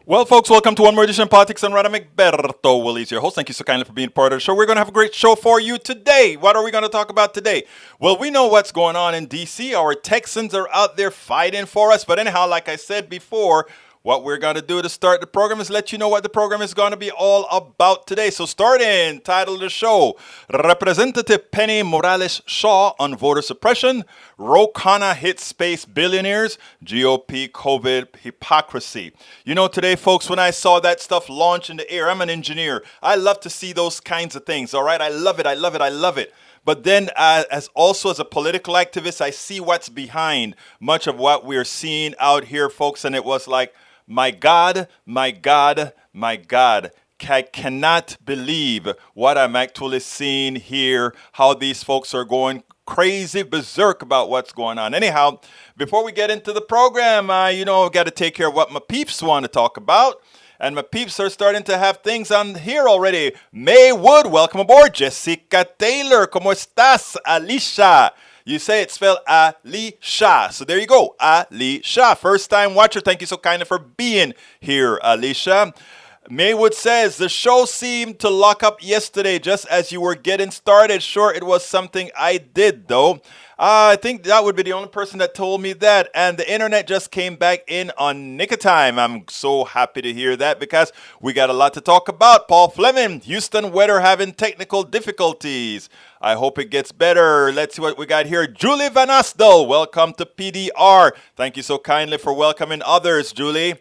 Well, folks, welcome to one more edition of Politics and Random. Egberto Willies, your host. Thank you so kindly for being part of the show. We're going to have a great show for you today. What are we going to talk about today? Well, we know what's going on in D.C. Our Texans are out there fighting for us. But anyhow, like I said before, what we're going to do to start the program is let you know what the program is going to be all about today. So starting, title of the show, Representative Penny Morales Shaw on voter suppression, Ro Khanna hits space billionaires, GOP COVID hypocrisy. You know, today, folks, when I saw that stuff launch in the air, I'm an engineer. I love to see those kinds of things, all right? I love it, I love it, I love it. But then as a political activist, I see what's behind much of what we're seeing out here, folks, and it was like, my God, my God, my God. I cannot believe what I'm actually seeing here, how these folks are going crazy berserk about what's going on. Anyhow, before we get into the program, got to take care of what my peeps want to talk about. And my peeps are starting to have things on here already. May Wood, welcome aboard. Jessica Taylor, ¿cómo estás? Alicia. You say it's spelled Alicia. So there you go, Alicia. First time watcher, thank you so kindly for being here, Alicia. Maywood says, the show seemed to lock up yesterday just as you were getting started. Sure, it was something I did, though. I think that would be the only person that told me that. And the internet just came back in on nick of time. I'm so happy to hear that because we got a lot to talk about. Paul Fleming, Houston weather having technical difficulties. I hope it gets better. Let's see what we got here. Julie Van Astel, welcome to PDR. Thank you so kindly for welcoming others, Julie.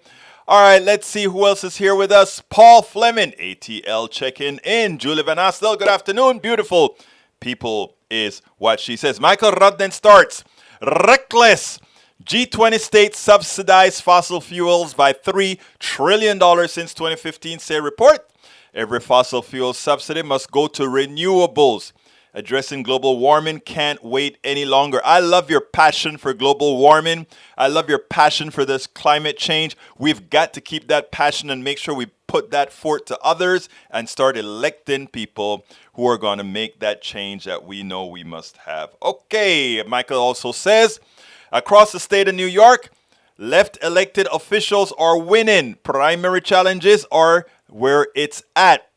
All right, let's see who else is here with us. Paul Fleming, ATL checking in. Julie Van Astel, good afternoon. Beautiful people is what she says. Michael Rudden starts. Reckless. G20 states subsidize fossil fuels by $3 trillion since 2015, say report. Every fossil fuel subsidy must go to renewables. Addressing global warming can't wait any longer. I love your passion for global warming. I love your passion for this climate change. We've got to keep that passion and make sure we put that forth to others and start electing people who are going to make that change that we know we must have. Okay, Michael also says, across the state of New York, left elected officials are winning. Primary challenges are where it's at.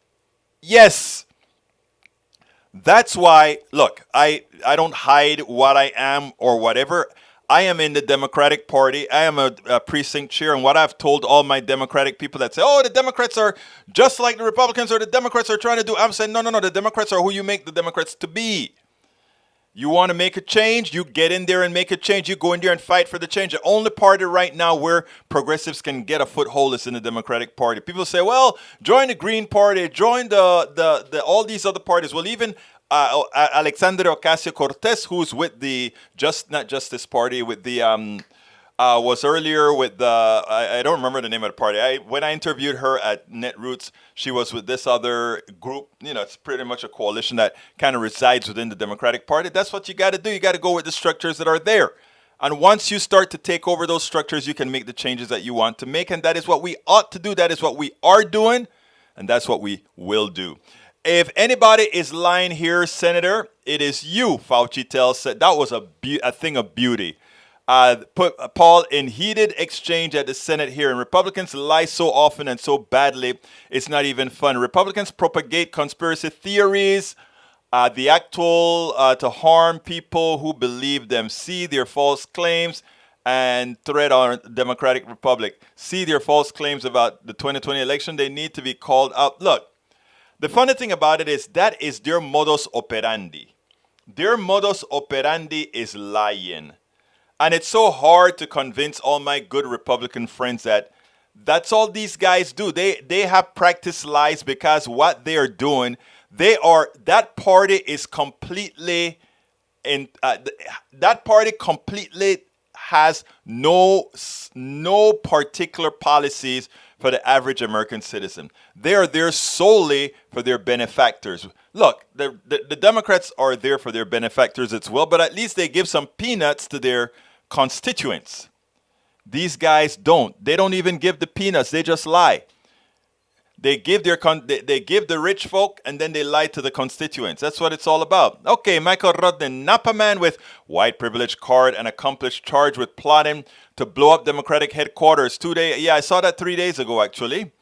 Yes. That's why, look, I don't hide what I am or whatever. I am in the Democratic Party. I am a precinct chair. And what I've told all my Democratic people that say, oh, the Democrats are just like the Republicans or the Democrats are trying to do. I'm saying, no. The Democrats are who you make the Democrats to be. You want to make a change, you get in there and make a change. You go in there and fight for the change. The only party right now where progressives can get a foothold is in the Democratic Party. People say, well, join the Green Party, join the all these other parties. Well, even Alexandria Ocasio-Cortez, who's with the Not Justice Party, with the was earlier with the, I don't remember the name of the party. When I interviewed her at Netroots, she was with this other group. You know, it's pretty much a coalition that kind of resides within the Democratic Party. That's what you got to do. You got to go with the structures that are there. And once you start to take over those structures, you can make the changes that you want to make. And that is what we ought to do. That is what we are doing. And that's what we will do. If anybody is lying here, Senator, it is you, Fauci tells. That was a thing of beauty. Put Paul in heated exchange at the Senate hearing. Republicans lie so often and so badly, it's not even fun. Republicans propagate conspiracy theories, the actual to harm people who believe them. See their false claims and threat on the Democratic Republic. See their false claims about the 2020 election. They need to be called out. Look, the funny thing about it is that is their modus operandi. Their modus operandi is lying. And it's so hard to convince all my good Republican friends that that's all these guys do. They have practiced lies because what they are doing, that party is completely that party completely has no particular policies for the average American citizen. They are there solely for their benefactors. Look, the Democrats are there for their benefactors as well, but at least they give some peanuts to their constituents. These guys don't. They don't even give the peanuts. They just lie. They give they give the rich folk and then they lie to the constituents. That's what it's all about. Okay, Michael Rodden, Napa man with white privilege card and accomplished charged with plotting to blow up Democratic headquarters 2 days. Yeah, I saw that 3 days ago actually.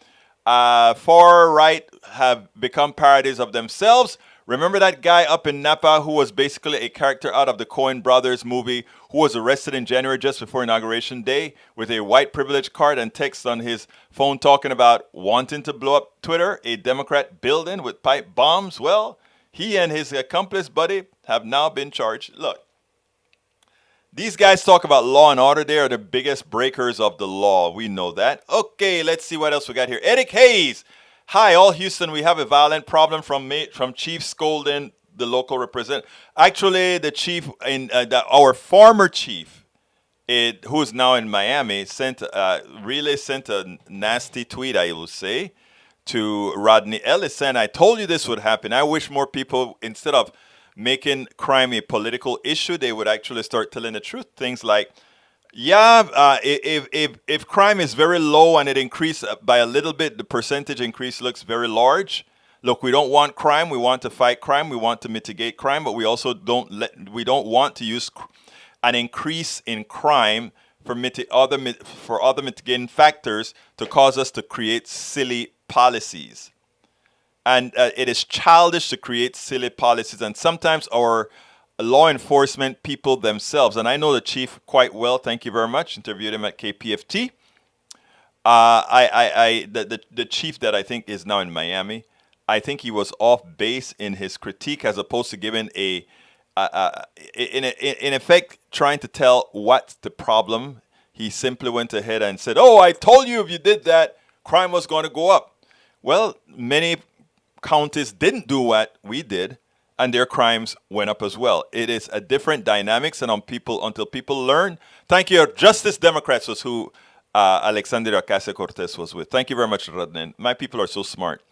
Far right have become parodies of themselves. Remember that guy up in Napa who was basically a character out of the Coen Brothers movie who was arrested in January just before Inauguration Day with a white privilege card and text on his phone talking about wanting to blow up Twitter, a Democrat building with pipe bombs? Well, he and his accomplice buddy have now been charged. Look, these guys talk about law and order. They are the biggest breakers of the law. We know that. Okay, let's see what else we got here. Eric Hayes. Hi, all Houston. We have a violent problem from Chief scolding the local representative. Actually, the chief our former chief, who is now in Miami, really sent a nasty tweet, I will say, to Rodney Ellis saying, "I told you this would happen. I wish more people, instead of making crime a political issue, they would actually start telling the truth. Things like, yeah, if crime is very low and it increased by a little bit, the percentage increase looks very large. Look, we don't want crime. We want to fight crime. We want to mitigate crime, but we also we don't want to use an increase in crime for other mitigating factors to cause us to create silly policies." And it is childish to create silly policies. And sometimes our law enforcement people themselves, and I know the chief quite well, thank you very much, interviewed him at KPFT. The chief that I think is now in Miami, I think he was off base in his critique as opposed to giving in effect, trying to tell what's the problem. He simply went ahead and said, "Oh, I told you if you did that, crime was going to go up." Well, many counties didn't do what we did, and their crimes went up as well. It is a different dynamics, and until people learn. Thank you. Justice Democrats was who Alexandria Ocasio-Cortez was with. Thank you very much, Rodnan. My people are so smart.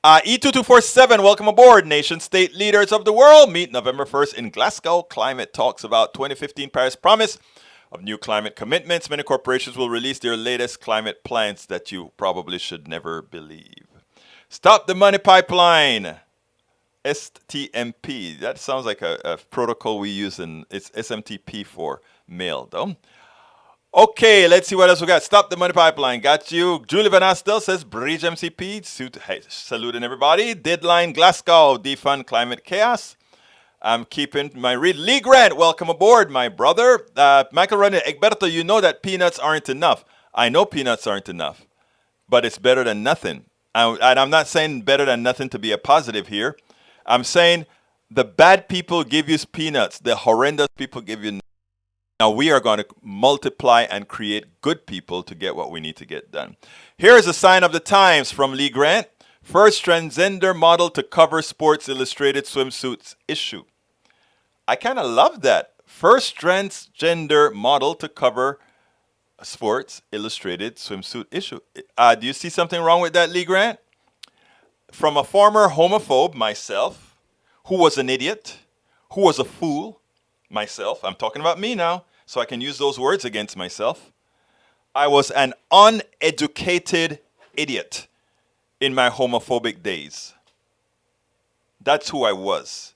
E2247, welcome aboard. Nation state leaders of the world meet November 1st in Glasgow. Climate talks about 2015 Paris promise of new climate commitments. Many corporations will release their latest climate plans that you probably should never believe. Stop the money pipeline. STMP. That sounds like a protocol we use it's SMTP for mail, though. Okay, let's see what else we got. Stop the money pipeline. Got you. Julie Van Astel says, Bridge MCP. Saluting everybody. Deadline Glasgow. Defund climate chaos. I'm keeping my read. Lee Grant, welcome aboard, my brother. Michael Rodney, Egberto, you know that peanuts aren't enough. I know peanuts aren't enough, but it's better than nothing. And I'm not saying better than nothing to be a positive here. I'm saying the bad people give you peanuts. The horrendous people give you. Now we are going to multiply and create good people to get what we need to get done. Here is a sign of the times from Lee Grant. First transgender model to cover Sports Illustrated swimsuits issue. I kind of love that. First transgender model to cover Sports Illustrated swimsuit issue. Do you see something wrong with that, Lee Grant? From a former homophobe, myself, who was an idiot, who was a fool, myself, I'm talking about me now, so I can use those words against myself. I was an uneducated idiot in my homophobic days. That's who I was.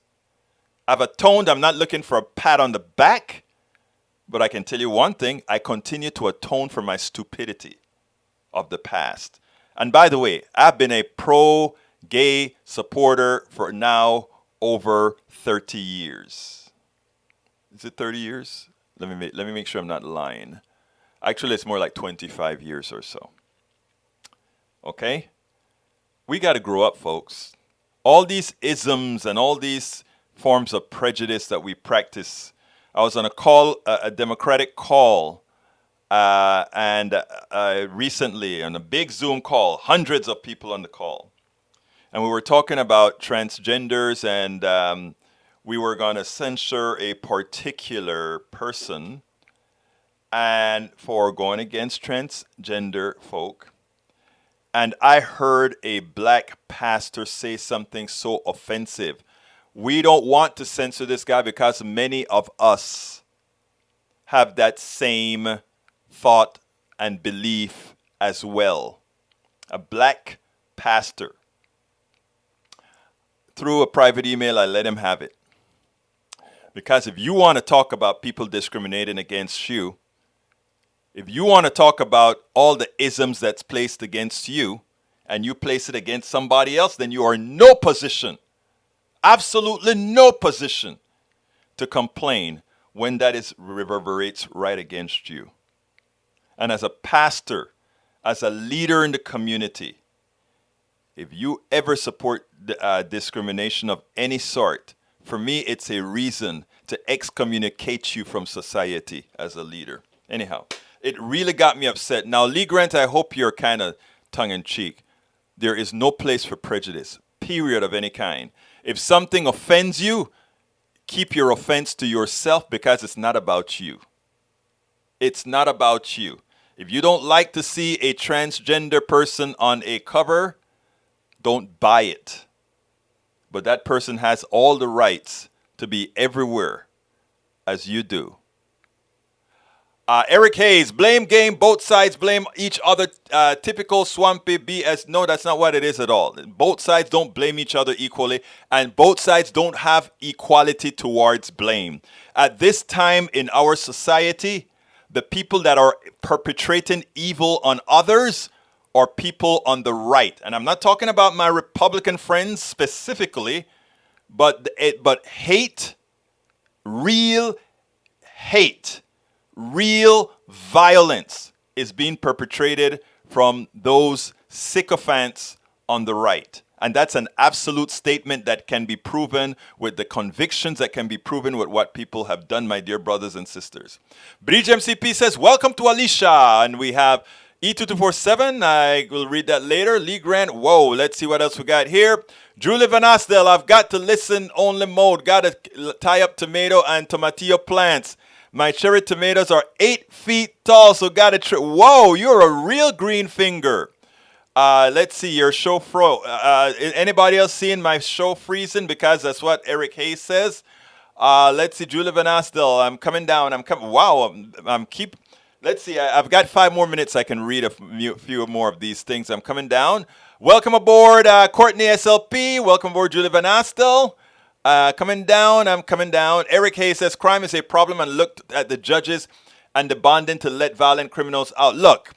I've atoned. I'm not looking for a pat on the back. But I can tell you one thing, I continue to atone for my stupidity of the past. And by the way, I've been a pro-gay supporter for now over 30 years. Is it 30 years? Let me make sure I'm not lying. Actually, it's more like 25 years or so. Okay? We got to grow up, folks. All these isms and all these forms of prejudice that we practice. I was on a Democratic call, and recently on a big Zoom call, hundreds of people on the call. And we were talking about transgenders, and we were going to censure a particular person and for going against transgender folk. And I heard a black pastor say something so offensive. We don't want to censor this guy because many of us have that same thought and belief as well. A black pastor. Through a private email, I let him have it. Because if you want to talk about people discriminating against you, if you want to talk about all the isms that's placed against you, and you place it against somebody else, then you are in no position, absolutely no position, to complain when that is reverberates right against you. And as a pastor, as a leader in the community, if you ever support discrimination of any sort, for me, it's a reason to excommunicate you from society as a leader. Anyhow, it really got me upset. Now, Lee Grant, I hope you're kind of tongue in cheek. There is no place for prejudice, period, of any kind. If something offends you, keep your offense to yourself because it's not about you. It's not about you. If you don't like to see a transgender person on a cover, don't buy it. But that person has all the rights to be everywhere as you do. Eric Hayes, blame game, both sides blame each other. Typical swampy BS. No, that's not what it is at all. Both sides don't blame each other equally, and both sides don't have equality towards blame. At this time in our society, the people that are perpetrating evil on others are people on the right. And I'm not talking about my Republican friends specifically, but hate, real hate, real violence is being perpetrated from those sycophants on the right. And that's an absolute statement that can be proven with the convictions, that can be proven with what people have done, my dear brothers and sisters. Bridge MCP says, welcome to Alicia. And we have E2247. I will read that later. Lee Grant. Whoa, let's see what else we got here. Julie Van Astel, I've got to listen only mode. Got to tie up tomato and tomatillo plants. My cherry tomatoes are 8 feet tall, so got to whoa, you're a real green finger. Let's see, your show anybody else seeing my show freezing? Because that's what Eric Hayes says. Let's see, Julie Van Astel, I'm coming down. Wow, let's see, I've got 5 more minutes. I can read a few more of these things. I'm coming down. Welcome aboard, Courtney SLP. Welcome aboard, Julie Van Astel. Coming down, I'm coming down. Eric Hayes says crime is a problem and looked at the judges and the bonding to let violent criminals out. Look,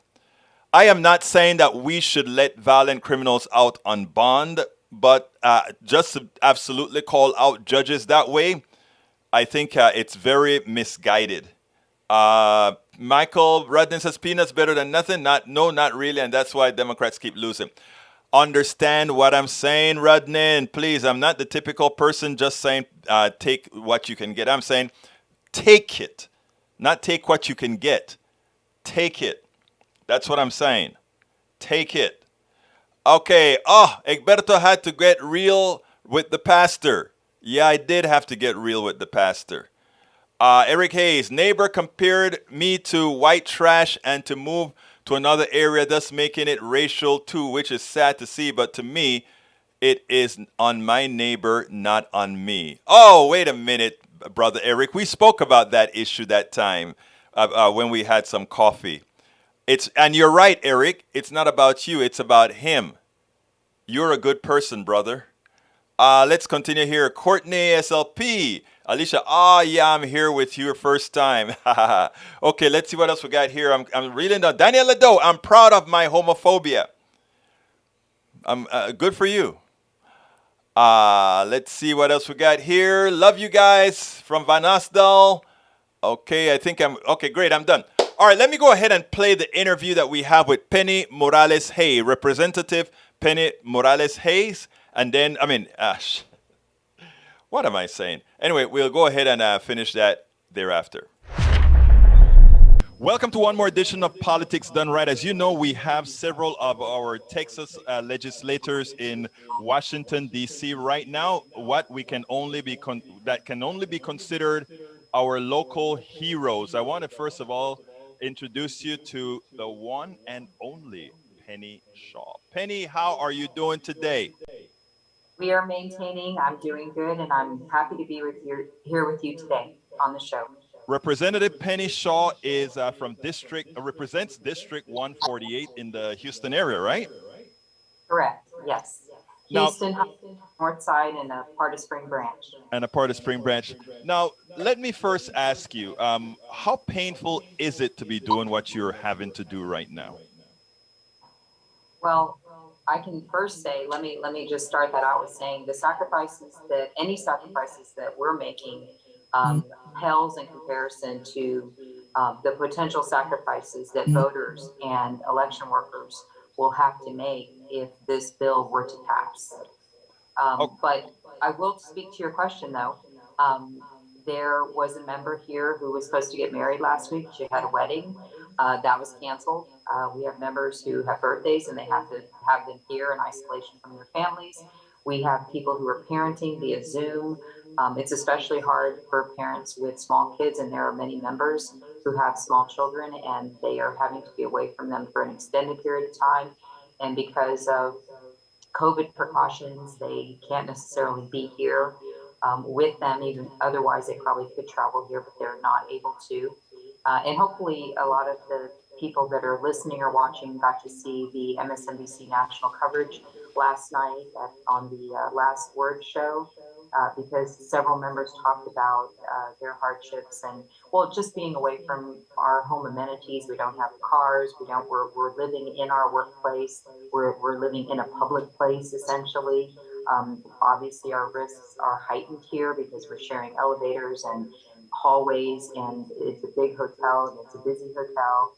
I am not saying that we should let violent criminals out on bond, but just to absolutely call out judges that way, I think it's very misguided. Michael Rudden says peanuts better than nothing. Not really, and that's why Democrats keep losing. Understand what I'm saying, Rudnin. Please, I'm not the typical person just saying take what you can get. I'm saying take it, not take what you can get. Take it. That's what I'm saying. Take it. Okay. Egberto had to get real with the pastor. Yeah, I did have to get real with the pastor. Eric Hayes, neighbor compared me to white trash and to move to another area, thus making it racial too, which is sad to see. But to me, it is on my neighbor, not on me. Oh, wait a minute, Brother Eric. We spoke about that issue that time when we had some coffee. And you're right, Eric. It's not about you. It's about him. You're a good person, brother. Let's continue here. Courtney SLP. Alicia, yeah, I'm here with you first time. Okay, let's see what else we got here. I'm reading down. Daniel Lado, I'm proud of my homophobia. Good for you. Let's see what else we got here. Love you guys from Van Asdal. Okay, okay, great, I'm done. All right, let me go ahead and play the interview that we have with Penny Morales Hayes, Representative Penny Morales Hayes. And then, what am I saying? Anyway, we'll go ahead and finish that thereafter. Welcome to one more edition of Politics Done Right. As you know, we have several of our Texas legislators in Washington, D.C. right now. That can only be considered our local heroes. I want to first of all introduce you to the one and only Penny Shaw. Penny, how are you doing today? We are maintaining. I'm doing good, and I'm happy to be here with you today on the show. Representative Penny Shaw is represents District 148 in the Houston area, right? Correct. Yes. Now, Houston, North Side, and a part of Spring Branch. and a part of Spring Branch. Now, let me first ask you, how painful is it to be doing what you're having to do right now? Well, I can first say, let me just start that out with saying the sacrifices that any sacrifices that we're making pales in comparison to the potential sacrifices that voters and election workers will have to make if this bill were to pass. Oh, But I will speak to your question though. Um, there was a member here who was supposed to get married last week. She had a wedding that was canceled. We have members who have birthdays and they have to have them here in isolation from their families. We have people who are parenting via Zoom. It's especially hard for parents with small kids, and there are many members who have small children and they are having to be away from them for an extended period of time. And because of COVID precautions. They can't necessarily be here with them. Even otherwise, they probably could travel here, but they're not able to. And hopefully, a lot of the people that are listening or watching got to see the MSNBC national coverage last night on the Last Word show. Because several members talked about their hardships and well, just being away from our home amenities. We don't have cars. We're living in our workplace. We're living in a public place essentially. Obviously, our risks are heightened here because we're sharing elevators and hallways, and it's a big hotel and it's a busy hotel.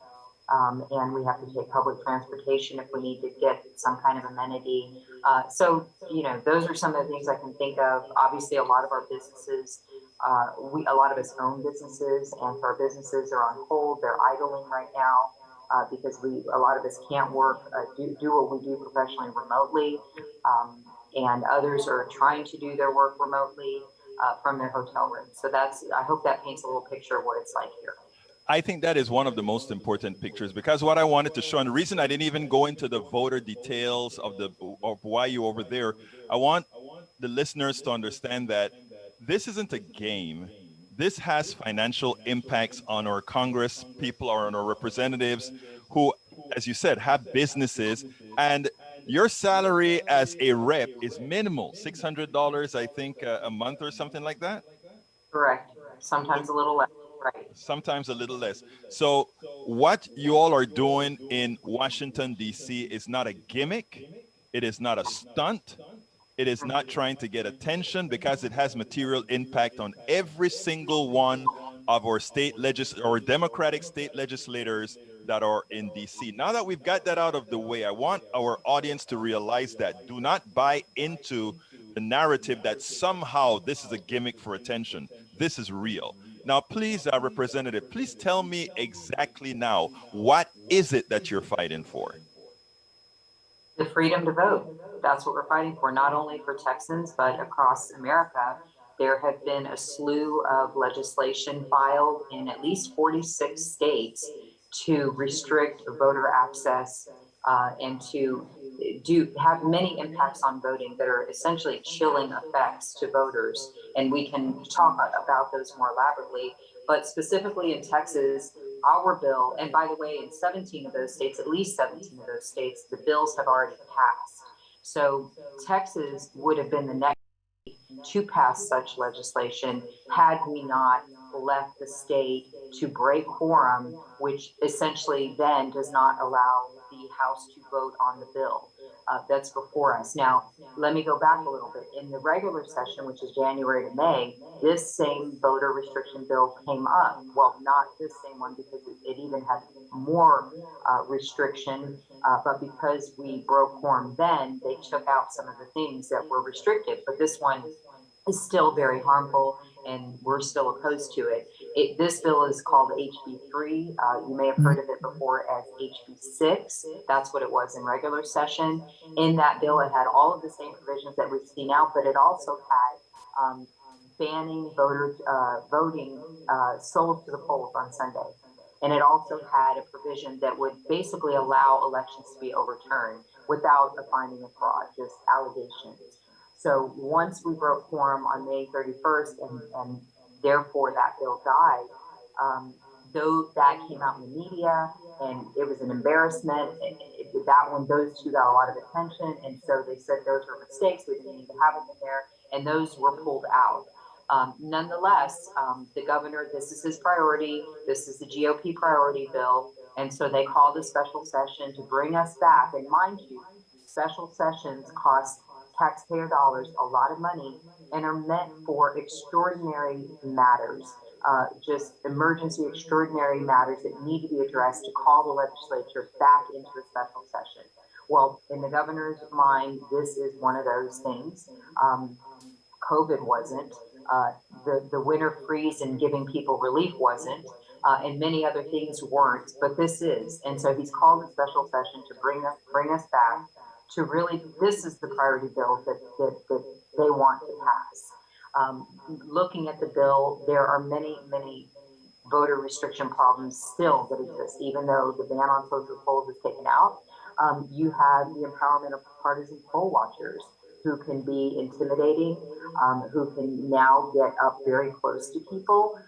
And we have to take public transportation if we need to get some kind of amenity. Those are some of the things I can think of. Obviously, a lot of our businesses, a lot of us own businesses, and so our businesses are on hold. They're idling right now because a lot of us can't work, do what we do professionally remotely, and others are trying to do their work remotely from their hotel rooms. So I hope that paints a little picture of what it's like here. I think that is one of the most important pictures because what I wanted to show, and the reason I didn't even go into the voter details of why you over there, I want the listeners to understand that this isn't a game. This has financial impacts on our Congress people or on our representatives who, as you said, have businesses, and your salary as a rep is minimal, $600, I think, a month or something like that. Correct. Sometimes a little less. Right. Sometimes a little less. So, what you all are doing in Washington, D.C. is not a gimmick, it is not a stunt. It is not trying to get attention because it has material impact on every single one of our or Democratic state legislators that are in DC. Now that we've got that out of the way, I want our audience to realize that do not buy into the narrative that somehow this is a gimmick for attention. This is real. Now, please, Representative, please tell me exactly now, what is it that you're fighting for? The freedom to vote. That's what we're fighting for, not only for Texans, but across America. There have been a slew of legislation filed in at least 46 states to restrict voter access and to do have many impacts on voting that are essentially chilling effects to voters. And we can talk about those more elaborately. But specifically in Texas, our bill, and by the way, in 17 of those states, at least 17 of those states, the bills have already passed. So Texas would have been the next to pass such legislation had we not left the state to break quorum, which essentially then does not allow the House to vote on the bill that's before us. Now, let me go back a little bit. In the regular session, which is January to May, this same voter restriction bill came up. Well, not this same one because it even had more restriction, but because we broke quorum then, they took out some of the things that were restricted. But this one is still very harmful, and we're still opposed to it. This bill is called HB3. You may have heard of it before as HB6. That's what it was in regular session. In that bill, it had all of the same provisions that we see now, but it also had banning voting sold to the polls on Sunday. And it also had a provision that would basically allow elections to be overturned without a finding of fraud, just allegations. So once we broke quorum on May 31st, and therefore that bill died, Though that came out in the media and it was an embarrassment, that one, those two got a lot of attention. And so they said those were mistakes. We didn't need to have them in there. And those were pulled out. Nonetheless, the governor, this is his priority. This is the GOP priority bill. And so they called a special session to bring us back. And mind you, special sessions cost taxpayer dollars a lot of money and are meant for extraordinary matters, just emergency extraordinary matters that need to be addressed to call the legislature back into a special session. Well, in the governor's mind, this is one of those things. Um, COVID wasn't. Uh, the winter freeze and giving people relief wasn't, and many other things weren't. But this is, and so he's called a special session to bring us back to really. This is the priority bill that they want to pass. Looking at the bill, there are many voter restriction problems still that exist, even though the ban on social polls is taken out. You have the empowerment of partisan poll watchers who can be intimidating, who can now get up very close to people,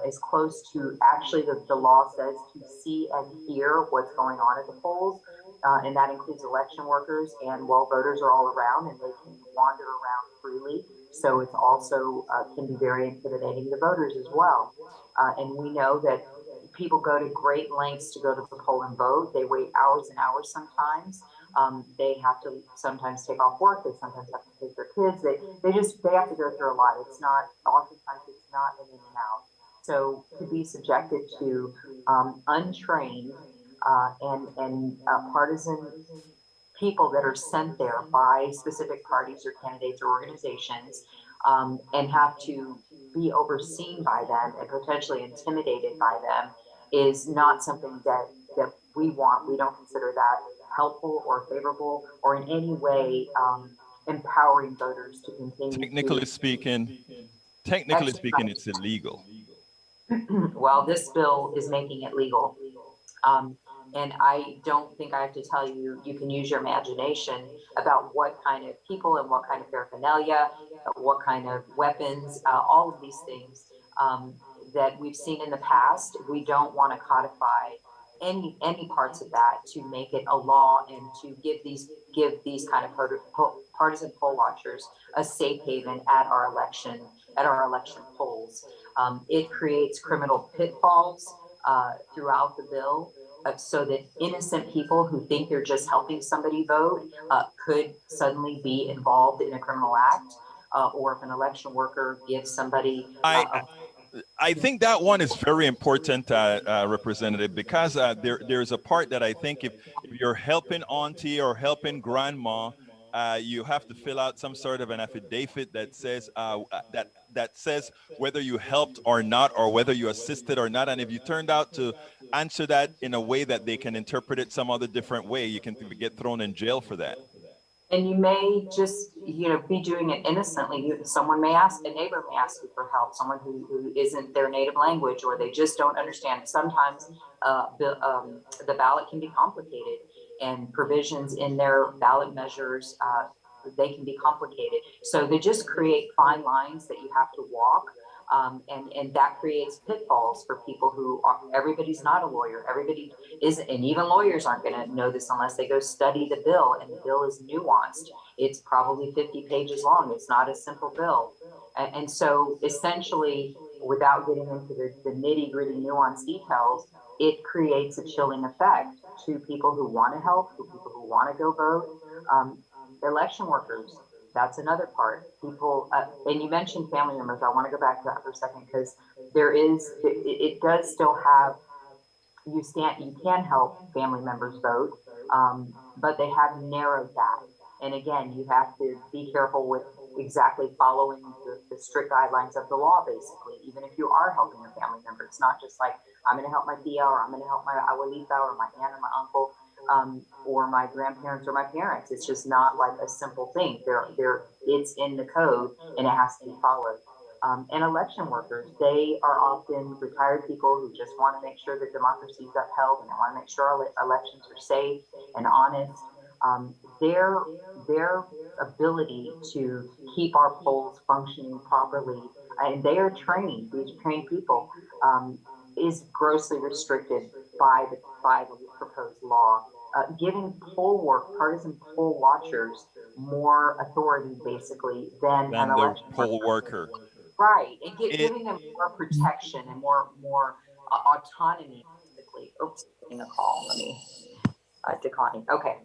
as close to actually the law says to see and hear what's going on at the polls. And that includes election workers, and well, voters are all around and they can wander around freely. So it's also can be very intimidating to voters as well. And we know that people go to great lengths to go to the poll and vote. They wait hours and hours sometimes. They have to sometimes take off work. They sometimes have to take their kids. They have to go through a lot. It's not, oftentimes it's not an in and out. So to be subjected to untrained and partisan people that are sent there by specific parties or candidates or organizations, and have to be overseen by them and potentially intimidated by them is not something that we want. We don't consider that helpful or favorable or in any way empowering voters to continue Technically to speaking, technically speaking, exercise. it's illegal. Well, this bill is making it legal. Um, and I don't think I have to tell you, you can use your imagination about what kind of people and what kind of paraphernalia, what kind of weapons, all of these things that we've seen in the past. We don't want to codify any parts of that to make it a law and to give these kind of partisan poll watchers a safe haven at our election polls. It creates criminal pitfalls throughout the bill, so that innocent people who think they're just helping somebody vote could suddenly be involved in a criminal act, or if an election worker gives somebody I I think that one is very important, Representative, because there's a part that I think if you're helping auntie or helping grandma, you have to fill out some sort of an affidavit that says that says whether you helped or not, or whether you assisted or not. And if you turned out to answer that in a way that they can interpret it some other different way, you can get thrown in jail for that. and you may just be doing it innocently. Someone may ask, a neighbor may ask you for help, someone who isn't their native language, or they just don't understand. Sometimes the ballot can be complicated, and provisions in their ballot measures, they can be complicated, so they just create fine lines that you have to walk. And that creates pitfalls for people who are, everybody's not a lawyer, everybody isn't, and even lawyers aren't going to know this unless they go study the bill. And the bill is nuanced. It's probably 50 pages long. It's not a simple bill. And so essentially, without getting into the nitty gritty nuanced details, it creates a chilling effect to people who want to help, to people who want to go vote. Um, Election workers, that's another part. People, and you mentioned family members. I want to go back to that for a second, because it does still have, you can help family members vote, but they have narrowed that. And again, you have to be careful with exactly following the strict guidelines of the law. Basically, even if you are helping a family member, it's not just like, I'm going to help my tia, or I'm going to help my abuelita, or my aunt, or my uncle, or my grandparents, or my parents. It's just not like a simple thing. It's in the code and it has to be followed. And election workers, they are often retired people who just want to make sure that democracy is upheld, and they want to make sure our elections are safe and honest. Their ability to keep our polls functioning properly, and they are trained, these trained people, is grossly restricted by the proposed law, giving partisan poll watchers more authority, basically, than an Than the election poll worker. worker. Right, and It giving them more protection and more autonomy, basically. Oops, getting a call. Let me decline. Okay.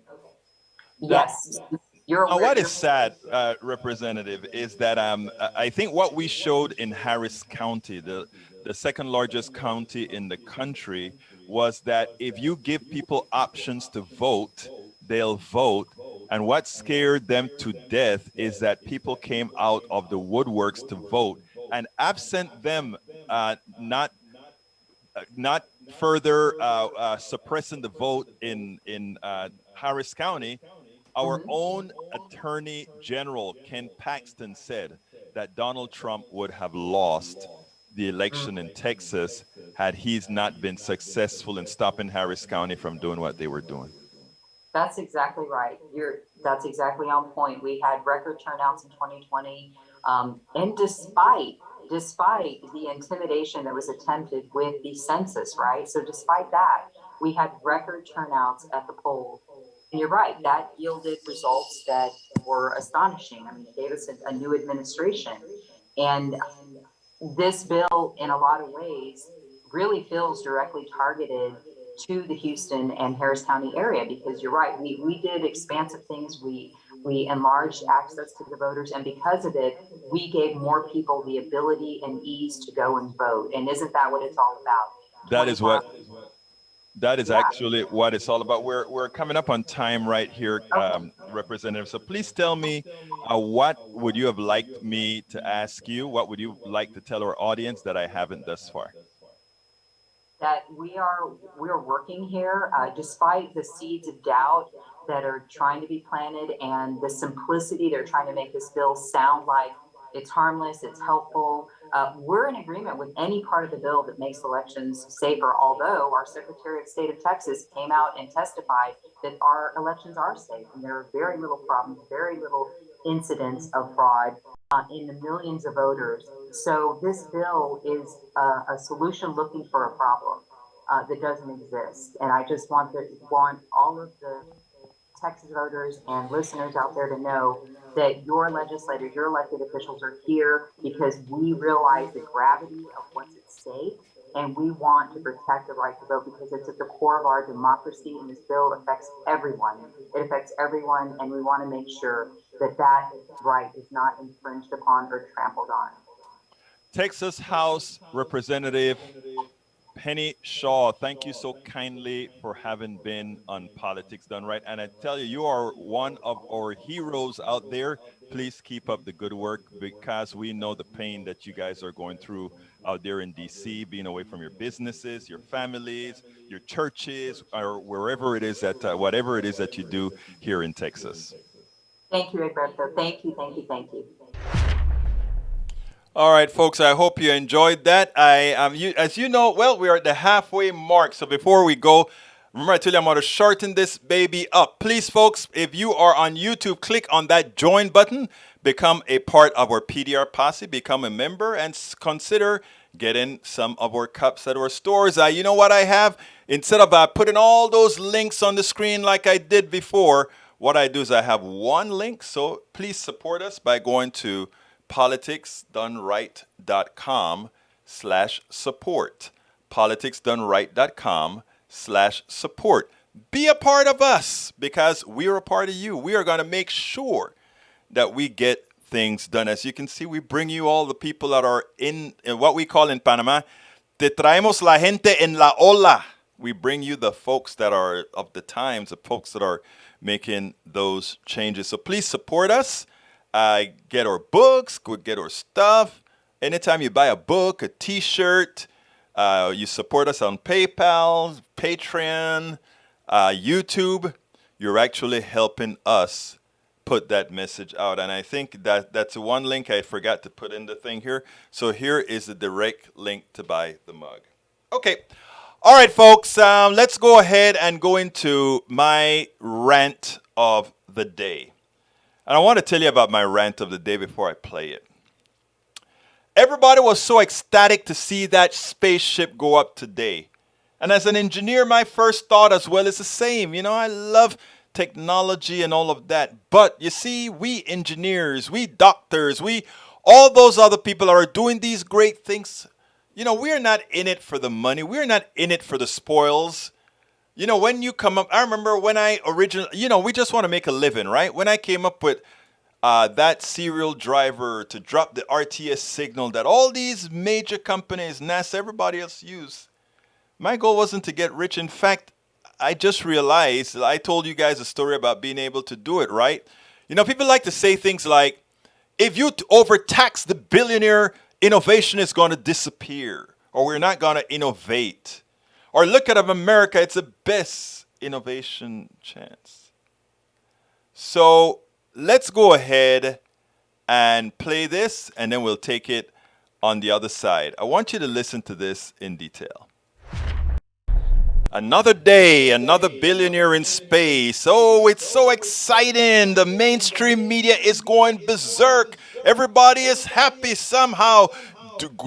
that Yes, you're Now, aware. what is sad, Representative, is that I think what we showed in Harris County, the second largest county in the country, was that if you give people options to vote, they'll vote. And what scared them to death is that people came out of the woodworks to vote, and absent them not further suppressing the vote in Harris County, our Mhm. own Attorney General, Ken Paxton, said that Donald Trump would have lost the election in Texas had he's not been successful in stopping Harris County from doing what they were doing. That's exactly right. That's exactly on point. We had record turnouts in 2020, and despite the intimidation that was attempted with the census, right? So despite that, we had record turnouts at the polls. And you're right, that yielded results that were astonishing. I mean, it gave us a new administration, and this bill, in a lot of ways, really feels directly targeted to the Houston and Harris County area, because you're right, we did expansive things. We enlarged access to the voters, and because of it, we gave more people the ability and ease to go and vote. And isn't that what it's all about? That is 24. what that is Yeah. actually what it's all about. We're coming up on time right here, Okay. Representative. So please tell me, what would you have liked me to ask you? What would you like to tell our audience that I haven't thus far? That we're working here, despite the seeds of doubt that are trying to be planted, and the simplicity they're trying to make this bill sound like it's harmless, it's helpful. We're in agreement with any part of the bill that makes elections safer, although our Secretary of State of Texas came out and testified that our elections are safe and there are very little problems, very little incidents of fraud in the millions of voters. So this bill is a solution looking for a problem that doesn't exist. And I just want all of the Texas voters and listeners out there to know that your legislators, your elected officials are here because we realize the gravity of what's at stake. And we want to protect the right to vote because it's at the core of our democracy. And this bill affects everyone. It affects everyone. And we want to make sure that that right is not infringed upon or trampled on. Texas House Representative Penny Shaw, thank you so kindly for having been on Politics Done Right. And I tell you, you are one of our heroes out there. Please keep up the good work, because we know the pain that you guys are going through out there in DC, being away from your businesses, your families, your churches, or wherever it is that, whatever it is that you do here in Texas. Thank you, Egberto. Thank you, thank you, thank you. All right, folks. I hope you enjoyed that. As you know, well, we are at the halfway mark. So before we go, remember I tell you I'm going to shorten this baby up. Please, folks, if you are on YouTube, click on that join button, become a part of our PDR posse, become a member, and consider getting some of our cups at our stores. You know what I have? Instead of putting all those links on the screen like I did before, what I do is I have one link. So please support us by going to politicsdoneright.com/support. politicsdoneright.com/support. Be a part of us because we're a part of you. We are going to make sure that we get things done. As you can see, we bring you all the people that are in what we call in Panama, te traemos la gente en la ola. We bring you the folks that are of the times, the folks that are making those changes. So please support us. Get our books, go get our stuff. Anytime you buy a book, a T-shirt, you support us on PayPal, Patreon, YouTube, you're actually helping us put that message out. And I think that that's one link I forgot to put in the thing here. So here is the direct link to buy the mug. Okay. All right, folks, let's go ahead and go into my rant of the day. And I want to tell you about my rant of the day before I play it. Everybody was so ecstatic to see that spaceship go up today. And as an engineer, my first thought as well is the same. You know, I love technology and all of that. But you see, we engineers, we doctors, all those other people are doing these great things. You know, we're not in it for the money. We're not in it for the spoils. You know, when you come up, I remember when I originally, you know, we just want to make a living, right? When I came up with that serial driver to drop the RTS signal that all these major companies, NASA, everybody else use, my goal wasn't to get rich. In fact, I just realized, I told you guys a story about being able to do it, right? You know, people like to say things like, if you overtax the billionaire, innovation is going to disappear, or we're not going to innovate. Or look at America, it's the best innovation chance. So let's go ahead and play this, and then we'll take it on the other side. I want you to listen to this in detail. Another day, another billionaire in space. Oh, it's so exciting. The mainstream media is going berserk. Everybody is happy somehow.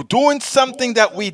Doing something that we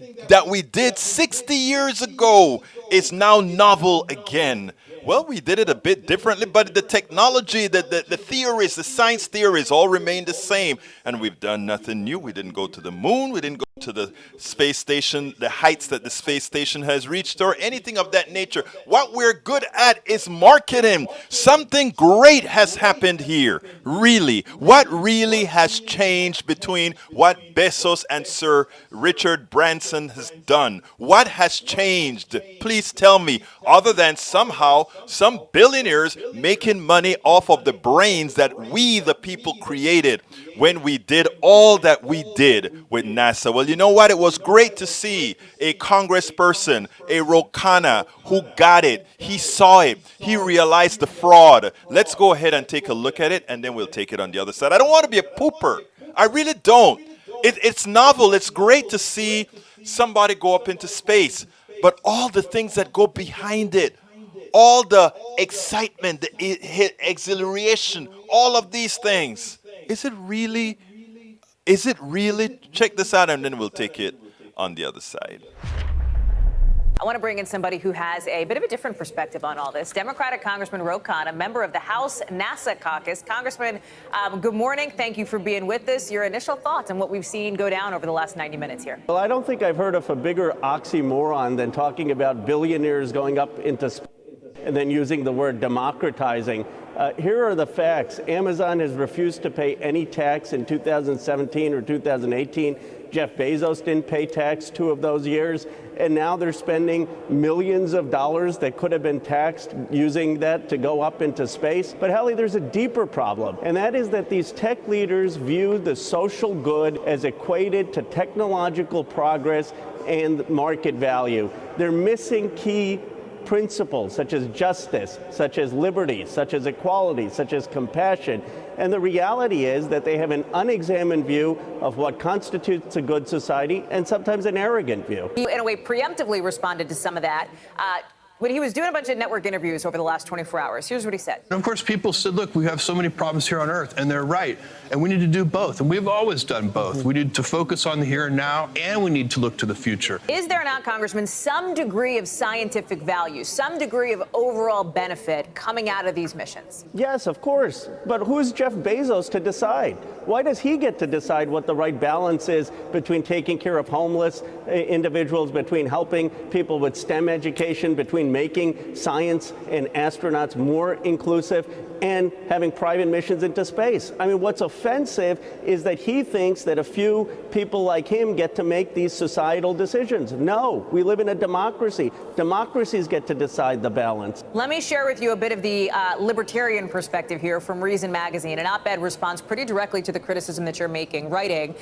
did 60 years ago is now novel again. Well, we did it a bit differently, but the technology, the theories, the science theories all remain the same. And we've done nothing new. We didn't go to the moon. We didn't go to the space station, the heights that the space station has reached, or anything of that nature. What we're good at is marketing. Something great has happened here. Really. What really has changed between what Bezos and Sir Richard Branson has done? What has changed? Please tell me, other than somehow some billionaires making money off of the brains that we, the people, created when we did all that we did with NASA. Well, you know what? It was great to see a congressperson, a Rokana, who got it. He saw it. He realized the fraud. Let's go ahead and take a look at it, and then we'll take it on the other side. I don't want to be a pooper. I really don't. It's novel. It's great to see somebody go up into space. But all the things that go behind it, all the excitement, the exhilaration, all of these things. Is it really? Check this out, and then we'll take it on the other side. I want to bring in somebody who has a bit of a different perspective on all this. Democratic Congressman Ro Khanna, member of the House NASA caucus. Congressman, good morning. Thank you for being with us. Your initial thoughts on what we've seen go down over the last 90 minutes here. Well, I don't think I've heard of a bigger oxymoron than talking about billionaires going up into space and then using the word democratizing. Here are the facts. Amazon has refused to pay any tax in 2017 or 2018. Jeff Bezos didn't pay tax 2 of those years. And now they're spending millions of dollars that could have been taxed using that to go up into space. But Hallie, there's a deeper problem, and that is that these tech leaders view the social good as equated to technological progress and market value. They're missing key principles such as justice, such as liberty, such as equality, such as compassion. And the reality is that they have an unexamined view of what constitutes a good society, and sometimes an arrogant view. You, in a way, preemptively responded to some of that. When he was doing a bunch of network interviews over the last 24 hours, here's what he said. And of course, people said, look, we have so many problems here on Earth, and they're right. And we need to do both. And we've always done both. We need to focus on the here and now, and we need to look to the future. Is there not, Congressman, some degree of scientific value, some degree of overall benefit coming out of these missions? Yes, of course. But who's Jeff Bezos to decide? Why does he get to decide what the right balance is between taking care of homeless individuals, between helping people with STEM education, between making science and astronauts more inclusive, and having private missions into space? I mean, what's offensive is that he thinks that a few people like him get to make these societal decisions. No, we live in a democracy. Democracies get to decide the balance. Let me share with you a bit of the libertarian perspective here from Reason Magazine. An op-ed responds pretty directly to the criticism that you're making, writing,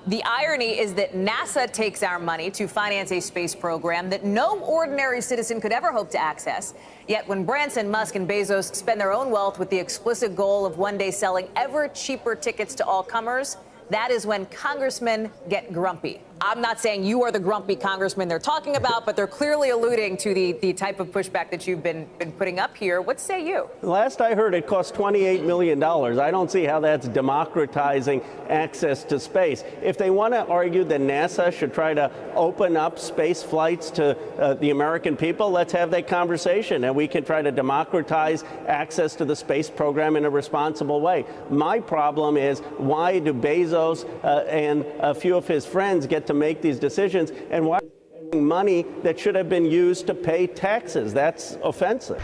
the irony is that NASA takes our money to finance a space program that no ordinary citizen could ever hope to access. Yet when Branson, Musk, and Bezos spend their own wealth with the explicit goal of one day selling ever cheaper tickets to all comers, that is when congressmen get grumpy. I'm not saying you are the grumpy congressman they're talking about, but they're clearly alluding to the type of pushback that you've been putting up here. What say you? Last I heard, it cost $28 million. I don't see how that's democratizing access to space. If they want to argue that NASA should try to open up space flights to the American people, let's have that conversation, and we can try to democratize access to the space program in a responsible way. My problem is, why do Bezos and a few of his friends get to make these decisions, and why money that should have been used to pay taxes? That's offensive.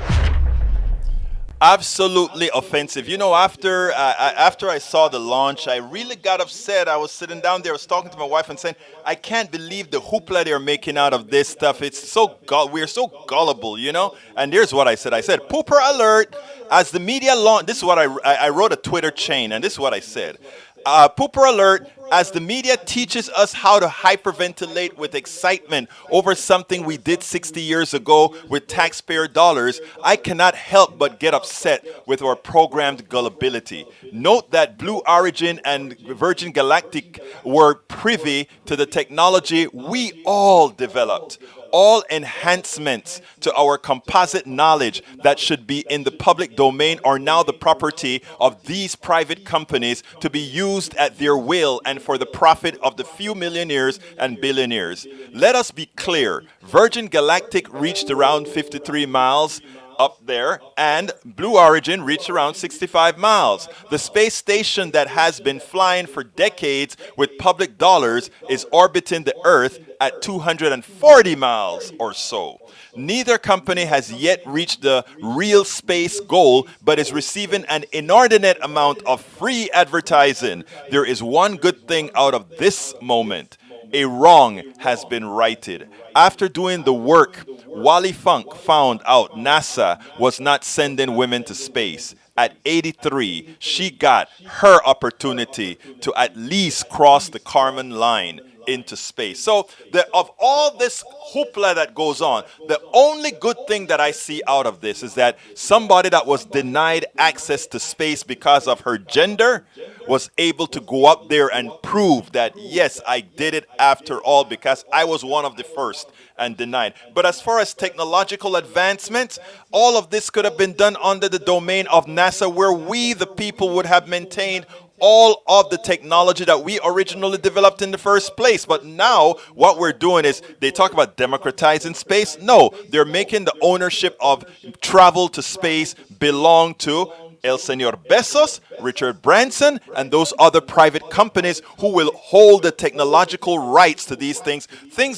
Absolutely offensive. You know, after I saw the launch, I really got upset. I was sitting down there, I was talking to my wife and saying, I can't believe the hoopla they're making out of this stuff. It's so we're so gullible, you know. And here's what I said. I said, pooper alert. As the media launch, this is what I wrote a Twitter chain, and this is what I said. Pooper alert, as the media teaches us how to hyperventilate with excitement over something we did 60 years ago with taxpayer dollars, I cannot help but get upset with our programmed gullibility. Note that Blue Origin and Virgin Galactic were privy to the technology we all developed. All enhancements to our composite knowledge that should be in the public domain are now the property of these private companies to be used at their will and for the profit of the few millionaires and billionaires. Let us be clear. Virgin Galactic reached around 53 miles up there, and Blue Origin reached around 65 miles. The space station that has been flying for decades with public dollars is orbiting the Earth at 240 miles or so. Neither company has yet reached the real space goal, but is receiving an inordinate amount of free advertising. There is one good thing out of this moment. A wrong has been righted. After doing the work, Wally Funk found out NASA was not sending women to space. At 83, she got her opportunity to at least cross the Kármán line into space. So of all this hoopla that goes on, the only good thing that I see out of this is that somebody that was denied access to space because of her gender was able to go up there and prove that, yes, I did it after all because I was one of the first and denied. But as far as technological advancements, all of this could have been done under the domain of NASA, where we, the people, would have maintained all of the technology that we originally developed in the first place. But now what we're doing is, they talk about democratizing space. No, they're making the ownership of travel to space belong to El Señor Bezos, Richard Branson, and those other private companies who will hold the technological rights to these things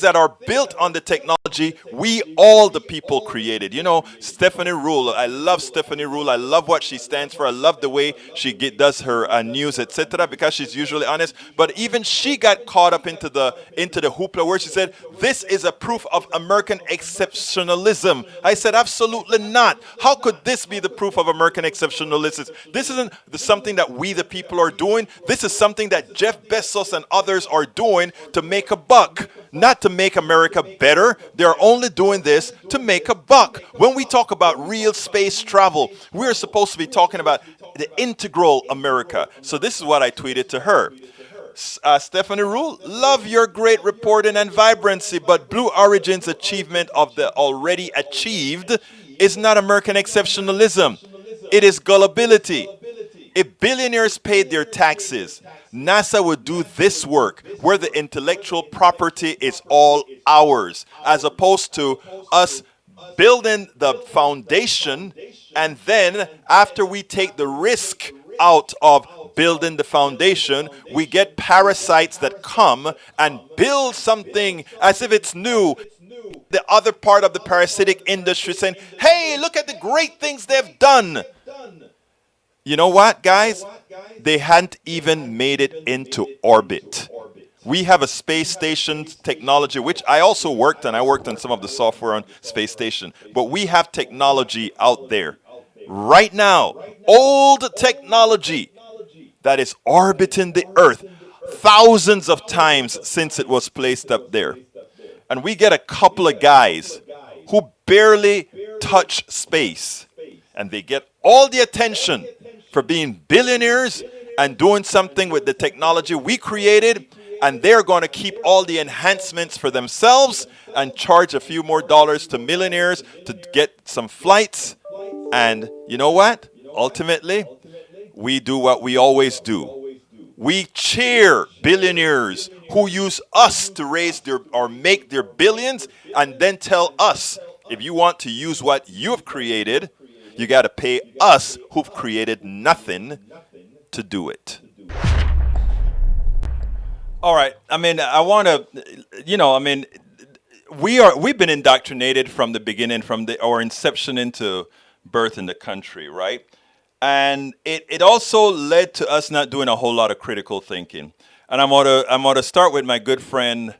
that are built on the technology we, all the people, created. You know, Stephanie Rule, I love Stephanie Rule. I love what she stands for. I love the way she does her news, etc., because she's usually honest. But even she got caught up into the hoopla where she said, this is a proof of American exceptionalism. I said, absolutely not. How could this be the proof of American exceptionalism? This isn't something that we the people are doing. This is something that Jeff Bezos and others are doing to make a buck, not to make America better. They're only doing this to make a buck. When we talk about real space travel, we're supposed to be talking about the integral America. So this is what I tweeted to her. Stephanie Rule, love your great reporting and vibrancy, but Blue Origin's achievement of the already achieved is not American exceptionalism. It is gullibility. If billionaires paid their taxes, NASA would do this work where the intellectual property is all ours, as opposed to us building the foundation, and then after we take the risk out of building the foundation, we get parasites that come and build something as if it's new. The other part of the parasitic industry saying, hey, look at the great things they've done. You know what, guys? They hadn't even made it into orbit. We have a space station technology, which I also worked on. I worked on some of the software on space station. But we have technology out there right now, old technology that is orbiting the Earth thousands of times since it was placed up there. And we get a couple of guys who barely touch space, and they get all the attention for being billionaires and doing something with the technology we created, and they're going to keep all the enhancements for themselves and charge a few more dollars to millionaires to get some flights. And you know what? Ultimately, we do what we always do. We cheer billionaires who use us to raise their or make their billions and then tell us, if you want to use what you've created, you got to pay us who've created nothing to do it. All right. I mean, I want to, we've been indoctrinated from the beginning, from our inception into birth in the country, right? And it also led to us not doing a whole lot of critical thinking. And I'm gonna start with my good friend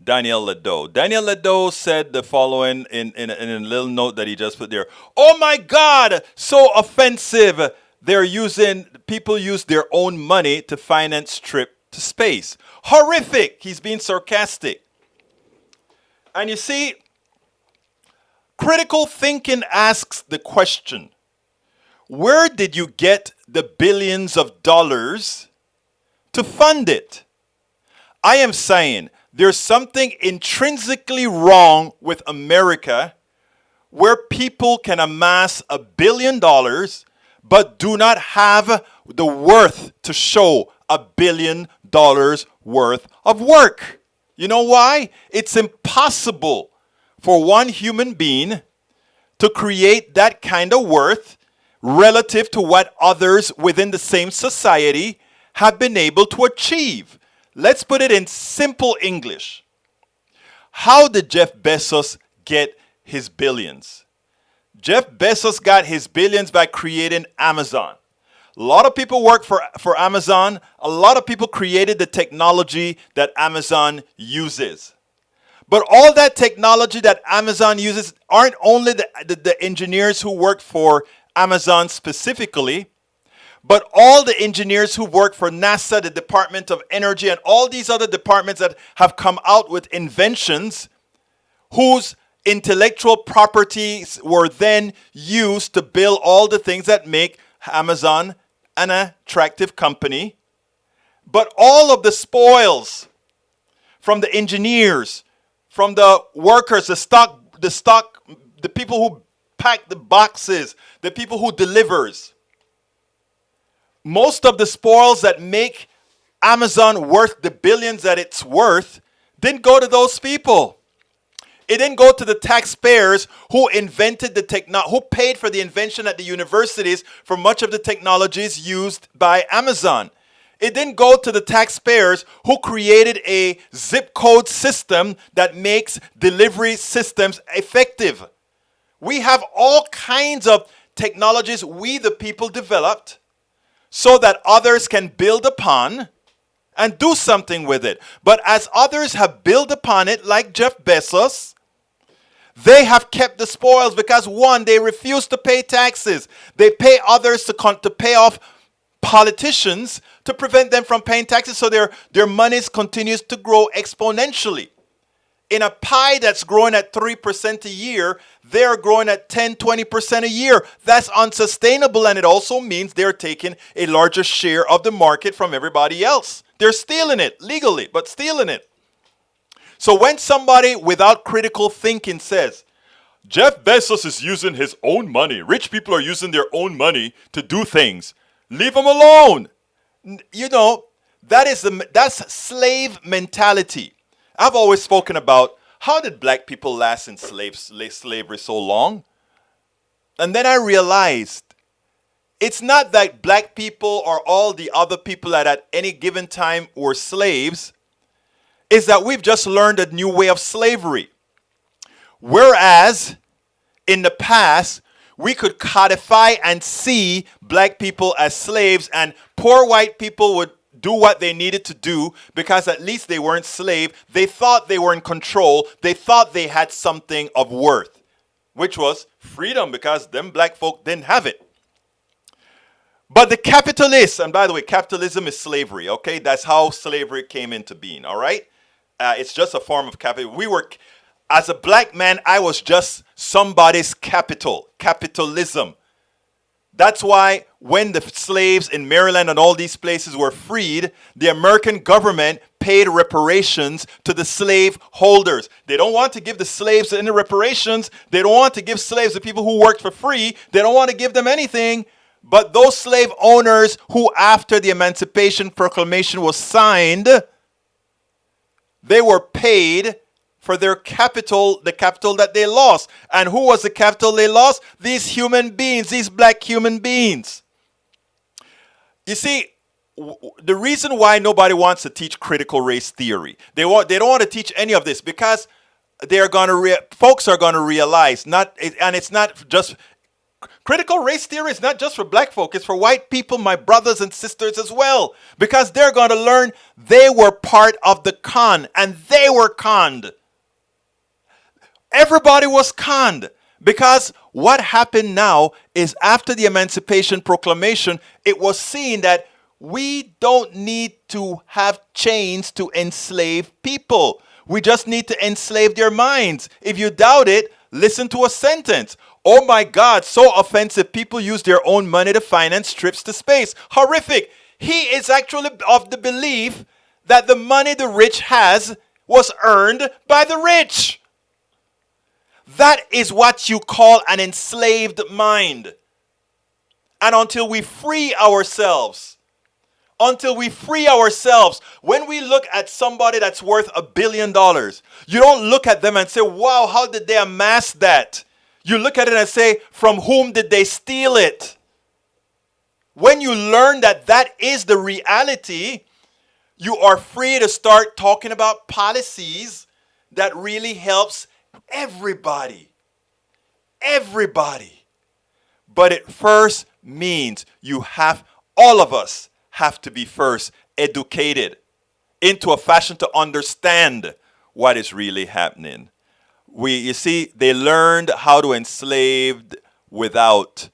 Daniel Ledo. Daniel Ledo said the following in a little note that he just put there. Oh my God, so offensive. People use their own money to finance trip to space. Horrific. He's being sarcastic. And you see, critical thinking asks the question, where did you get the billions of dollars to fund it? I am saying there's something intrinsically wrong with America where people can amass $1 billion but do not have the worth to show $1 billion worth of work. You know why? It's impossible for one human being to create that kind of worth relative to what others within the same society have been able to achieve. Let's put it in simple English. How did Jeff Bezos get his billions? Jeff Bezos got his billions by creating Amazon. A lot of people work for Amazon. A lot of people created the technology that Amazon uses. But all that technology that Amazon uses aren't only the engineers who work for Amazon specifically, but all the engineers who work for NASA, the Department of Energy, and all these other departments that have come out with inventions whose intellectual properties were then used to build all the things that make Amazon an attractive company. But all of the spoils from the engineers, from the workers, the people who pack the boxes, the people who delivers. Most of the spoils that make Amazon worth the billions that it's worth didn't go to those people. It didn't go to the taxpayers who invented who paid for the invention at the universities for much of the technologies used by Amazon. It didn't go to the taxpayers who created a zip code system that makes delivery systems effective. We have all kinds of technologies we the people developed so that others can build upon and do something with it. But as others have built upon it, like Jeff Bezos, they have kept the spoils because, one, they refuse to pay taxes. They pay others to pay off politicians to prevent them from paying taxes, so their monies continues to grow exponentially. In a pie that's growing at 3% a year, they're growing at 10, 20% a year. That's unsustainable, and it also means they're taking a larger share of the market from everybody else. They're stealing it legally, but stealing it. So when somebody without critical thinking says, Jeff Bezos is using his own money, rich people are using their own money to do things, leave them alone. You know, that's slave mentality. I've always spoken about how did black people last in slavery so long? And then I realized it's not that black people or all the other people that at any given time were slaves. It's that we've just learned a new way of slavery. Whereas in the past, we could codify and see black people as slaves, and poor white people would do what they needed to do because at least they weren't slaves. They thought they were in control. They thought they had something of worth, which was freedom, because them black folk didn't have it. But the capitalists, and by the way, capitalism is slavery, okay? That's how slavery came into being, all right? It's just a form of capital. As a black man, I was just somebody's capital, capitalism. That's why when the slaves in Maryland and all these places were freed, the American government paid reparations to the slave holders. They don't want to give the slaves any reparations. They don't want to give slaves to people who worked for free. They don't want to give them anything. But those slave owners who, after the Emancipation Proclamation was signed, they were paid for their capital, the capital that they lost. And who was the capital they lost? These human beings, these black human beings. You see, the reason why nobody wants to teach critical race theory, they don't want to teach any of this because folks are going to realize and it's not just critical race theory is not just for black folk, it's for white people, my brothers and sisters as well, because they're going to learn they were part of the con and they were conned. Everybody was conned. Because what happened now is after the Emancipation Proclamation, it was seen that we don't need to have chains to enslave people. We just need to enslave their minds. If you doubt it, listen to a sentence. Oh my God, so offensive. People use their own money to finance trips to space. Horrific. He is actually of the belief that the money the rich has was earned by the rich. That is what you call an enslaved mind. And until we free ourselves, when we look at somebody that's worth $1 billion, you don't look at them and say, wow, how did they amass that? You look at it and say, from whom did they steal it? When you learn that that is the reality, you are free to start talking about policies that really helps everybody. But it first means all of us have to be first educated into a fashion to understand what is really happening. You see, they learned how to enslave without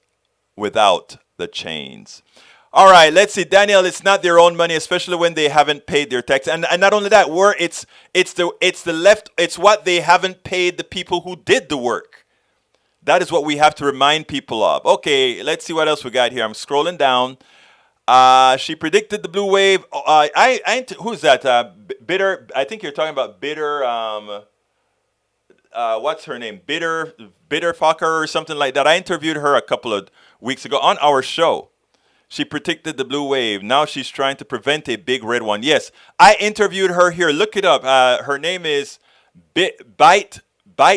the chains. All right, let's see. Daniel, it's not their own money, especially when they haven't paid their tax. And not only that, it's what they haven't paid the people who did the work. That is what we have to remind people of. Okay, let's see what else we got here. I'm scrolling down. She predicted the blue wave. Who's that? Bitter. I think you're talking about Bitter. What's her name? Bitter Fucker or something like that. I interviewed her a couple of weeks ago on our show. She predicted the blue wave. Now she's trying to prevent a big red one. Yes, I interviewed her here. Look it up. Her name is Bite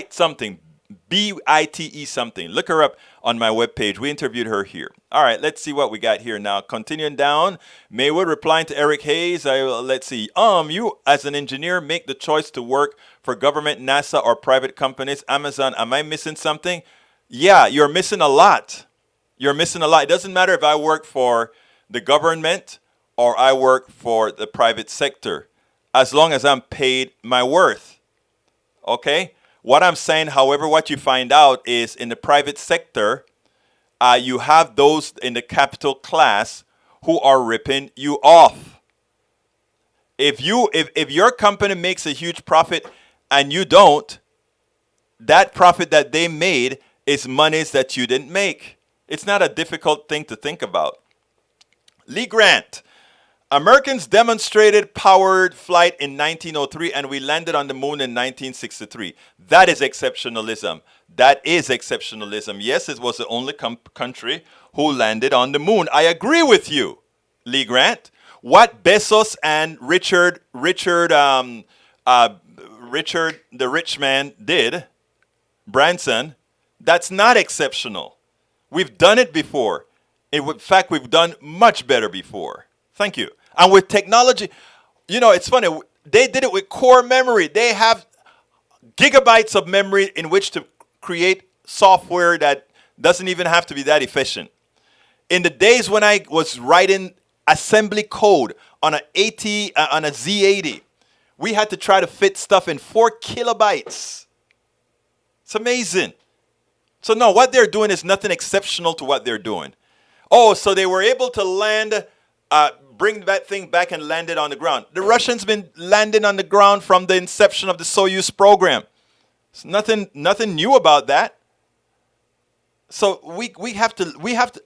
something. BITE something. Look her up on my webpage. We interviewed her here. All right, let's see what we got here now. Continuing down, Maywood replying to Eric Hayes. Let's see. You as an engineer make the choice to work for government, NASA, or private companies. Amazon. Am I missing something? Yeah, you're missing a lot. You're missing a lot. It doesn't matter if I work for the government or I work for the private sector, as long as I'm paid my worth. Okay? What I'm saying, however, what you find out is in the private sector, you have those in the capital class who are ripping you off. If your company makes a huge profit and you don't, that profit that they made is monies that you didn't make. It's not a difficult thing to think about. Lee Grant. Americans demonstrated powered flight in 1903 and we landed on the moon in 1963. That is exceptionalism. Yes, it was the only country who landed on the moon. I agree with you, Lee Grant. What Bezos and Richard, the rich man, did, Branson, that's not exceptional. We've done it before. In fact, we've done much better before. Thank you. And with technology, it's funny. They did it with core memory. They have gigabytes of memory in which to create software that doesn't even have to be that efficient. In the days when I was writing assembly code on a Z80, we had to try to fit stuff in 4 kilobytes. It's amazing. So no, what they're doing is nothing exceptional to what they're doing. Oh, so they were able to land, bring that thing back and land it on the ground. The Russians been landing on the ground from the inception of the Soyuz program. There's nothing new about that. So we have to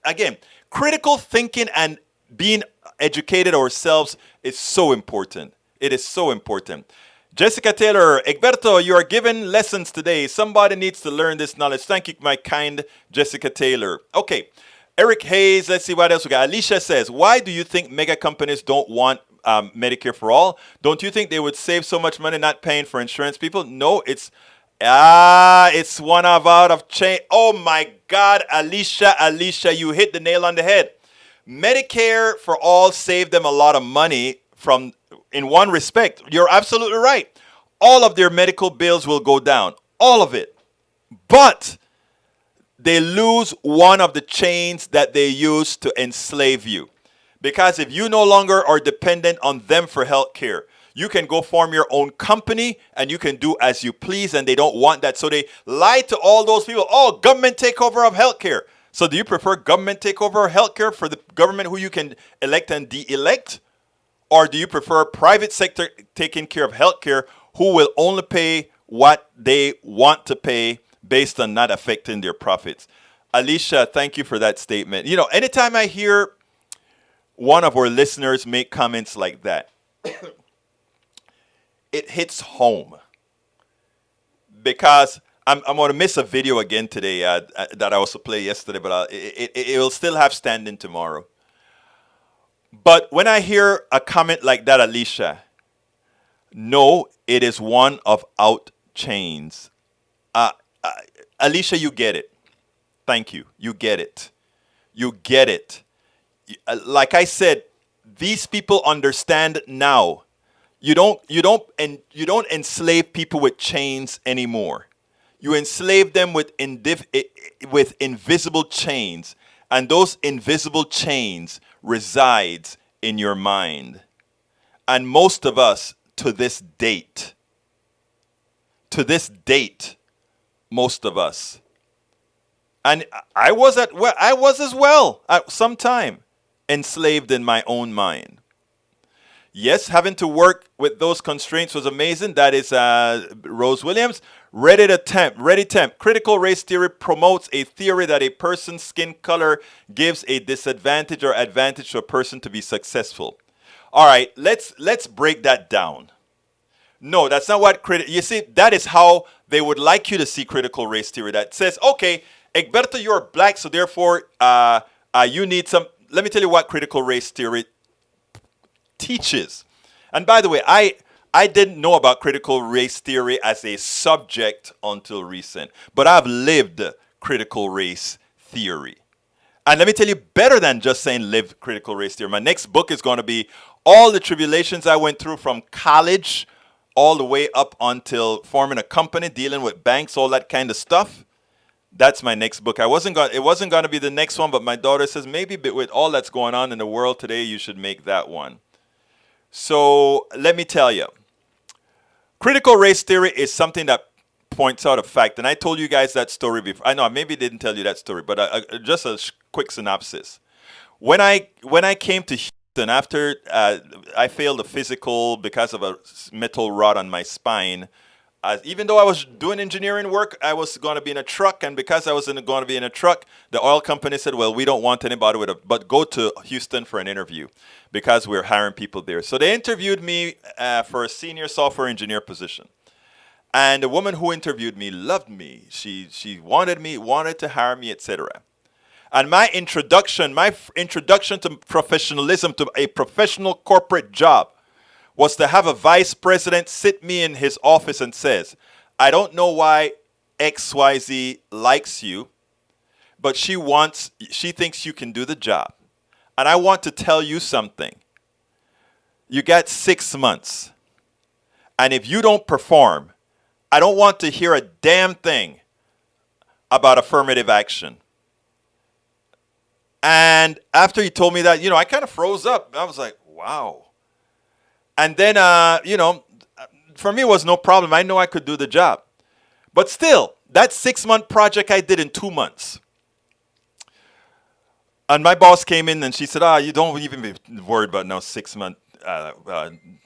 again, critical thinking and being educated ourselves is so important. It is so important. Jessica Taylor, Egberto, you are given lessons today. Somebody needs to learn this knowledge. Thank you, my kind Jessica Taylor. Okay. Eric Hayes, let's see what else we got. Alicia says, why do you think mega companies don't want Medicare for all? Don't you think they would save so much money not paying for insurance people? No, it's one of out of chain. Oh my God, Alicia, you hit the nail on the head. Medicare for all saved them a lot of money from, in one respect. You're absolutely right. All of their medical bills will go down. All of it. But they lose one of the chains that they use to enslave you. Because if you no longer are dependent on them for health care, you can go form your own company and you can do as you please, and they don't want that. So they lie to all those people. Oh, government takeover of health care. So do you prefer government takeover of health care for the government who you can elect and de-elect? Or do you prefer private sector taking care of health care who will only pay what they want to pay based on not affecting their profits? Alicia, thank you for that statement. You know, anytime I hear one of our listeners make comments like that, it hits home. Because I'm going to miss a video again today that I was to play yesterday, but it will still have standing tomorrow. But when I hear a comment like that, Alicia, no, it is one of out chains. Alicia, you get it. Thank you. You get it. You get it. Like I said, these people understand now. You don't enslave people with chains anymore. You enslave them with invisible chains, and those invisible chains resides in your mind. And most of us, to this date, most of us, and I was as well at some time enslaved in my own mind. Yes, having to work with those constraints was amazing. That is Rose Williams. Ready temp. Critical race theory promotes a theory that a person's skin color gives a disadvantage or advantage to a person to be successful. All right, let's break that down. No, that's not what you see, that is how they would like you to see critical race theory. That says, okay, Egberto, you're black, so therefore you need some. Let me tell you what critical race theory teaches. And by the way, I didn't know about critical race theory as a subject until recent, but I've lived critical race theory. And let me tell you, better than just saying live critical race theory. My next book is going to be all the tribulations I went through from college all the way up until forming a company, dealing with banks, all that kind of stuff. That's my next book. It wasn't going to be the next one, but my daughter says, maybe with all that's going on in the world today, you should make that one. So let me tell you, critical race theory is something that points out a fact. And I told you guys that story before. I know I maybe didn't tell you that story, but just a quick synopsis. When I came to Houston after I failed a physical because of a metal rod on my spine, even though I was doing engineering work, I was going to be in a truck. And because I was going to be in a truck, the oil company said, well, we don't want anybody but go to Houston for an interview because we're hiring people there. So they interviewed me for a senior software engineer position. And the woman who interviewed me loved me. She wanted to hire me, etc. And my introduction to professionalism, to a professional corporate job, was to have a vice president sit me in his office and says, I don't know why XYZ likes you, but she thinks you can do the job. And I want to tell you something. You got 6 months. And if you don't perform, I don't want to hear a damn thing about affirmative action. And after he told me that, I kind of froze up. I was like, wow. And then, for me, it was no problem. I know I could do the job. But still, that 6-month project I did in 2 months. And my boss came in and she said, you don't even be worried about now 6 months.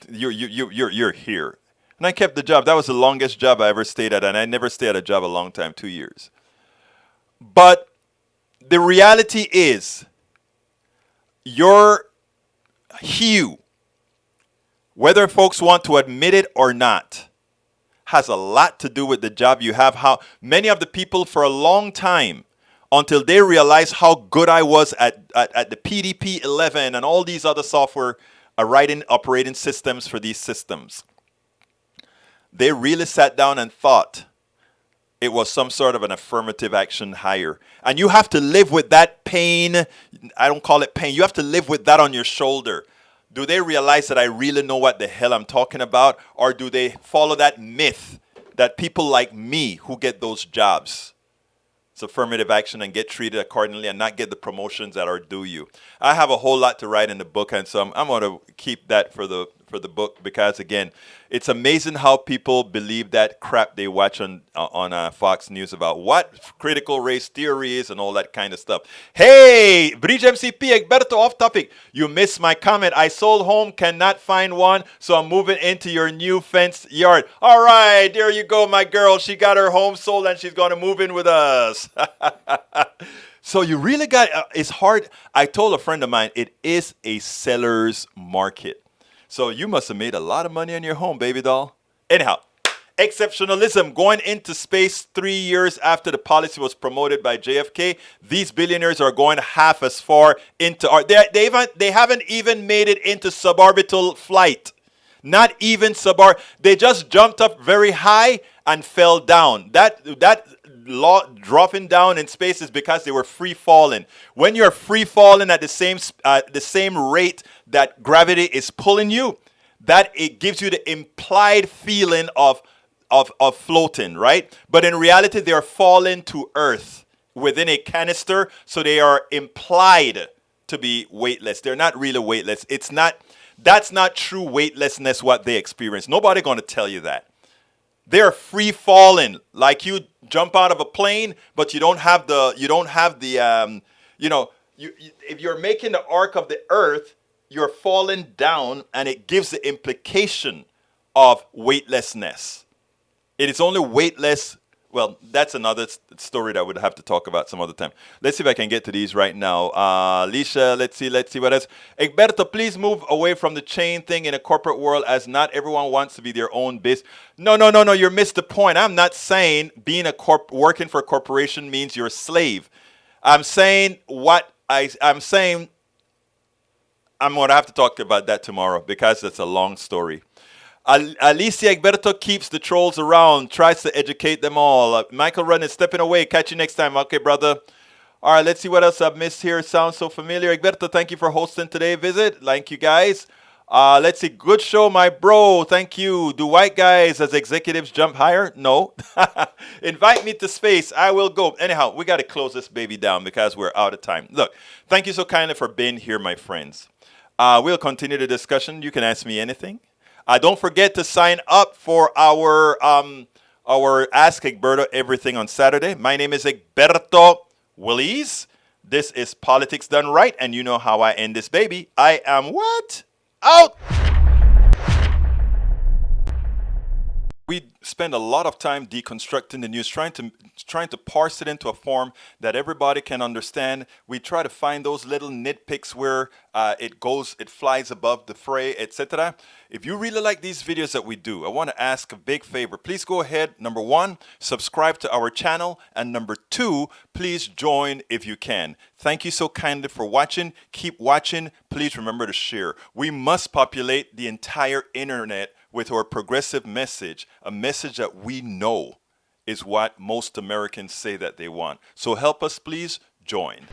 You're here. And I kept the job. That was the longest job I ever stayed at. And I never stayed at a job a long time, 2 years. But The reality is your hue, whether folks want to admit it or not, has a lot to do with the job you have. How many of the people for a long time, until they realized how good I was at the PDP 11 and all these other software writing operating systems for these systems, they really sat down and thought it was some sort of an affirmative action hire. And you have to live with that pain. I don't call it pain. You have to live with that on your shoulder. Do they realize that I really know what the hell I'm talking about? Or do they follow that myth that people like me who get those jobs, it's affirmative action, and get treated accordingly and not get the promotions that are due you? I have a whole lot to write in the book, and so I'm going to keep that for the book, because again, it's amazing how people believe that crap they watch on Fox News about what critical race theory is and all that kind of stuff. Hey, Bridge MCP, Egberto, off topic. You missed my comment. I sold home, cannot find one, so I'm moving into your new fenced yard. All right, there you go, my girl. She got her home sold and she's going to move in with us. So you really got, it's hard. I told a friend of mine, it is a seller's market. So you must have made a lot of money on your home, baby doll. Anyhow, exceptionalism going into space 3 years after the policy was promoted by JFK. These billionaires are going half as far into our. They haven't even made it into suborbital flight. Not even They just jumped up very high and fell down. That law dropping down in space is because they were free falling. When you're free falling at the same rate that gravity is pulling you, that it gives you the implied feeling of floating, right? But in reality, they are falling to Earth within a canister, so they are implied to be weightless. They're not really weightless. That's not true weightlessness what they experience. Nobody going to tell you that. They're free falling, like you jump out of a plane, but you don't have the if you're making the arc of the Earth, you're falling down, and it gives the implication of weightlessness. It is only weightless. Well, that's another story that I would have to talk about some other time. Let's see if I can get to these right now. Alicia, let's see what else. Egberto, please move away from the chain thing in a corporate world, as not everyone wants to be their own biz. No, you missed the point. I'm not saying working for a corporation means you're a slave. I'm saying I'm going to have to talk about that tomorrow, because it's a long story. Alicia Egberto keeps the trolls around, tries to educate them all. Michael Run is stepping away. Catch you next time. Okay, brother. All right, let's see what else I've missed here. Sounds so familiar. Egberto, thank you for hosting today's visit. Thank you, guys. Let's see. Good show, my bro. Thank you. Do white guys as executives jump higher? No. Invite me to space. I will go. Anyhow, we got to close this baby down because we're out of time. Look, thank you so kindly for being here, my friends. We'll continue the discussion. You can ask me anything. Don't forget to sign up for our Ask Egberto Everything on Saturday. My name is Egberto Willies. This is Politics Done Right, and you know how I end this baby. I am what? Out! We spend a lot of time deconstructing the news, trying to parse it into a form that everybody can understand. We try to find those little nitpicks where it flies above the fray, etc. If you really like these videos that we do, I want to ask a big favor. Please go ahead, number one, subscribe to our channel, and number two, please join if you can. Thank you so kindly for watching. Keep watching. Please remember to share. We must populate the entire internet with our progressive message, a message that we know is what most Americans say that they want. So help us, please join.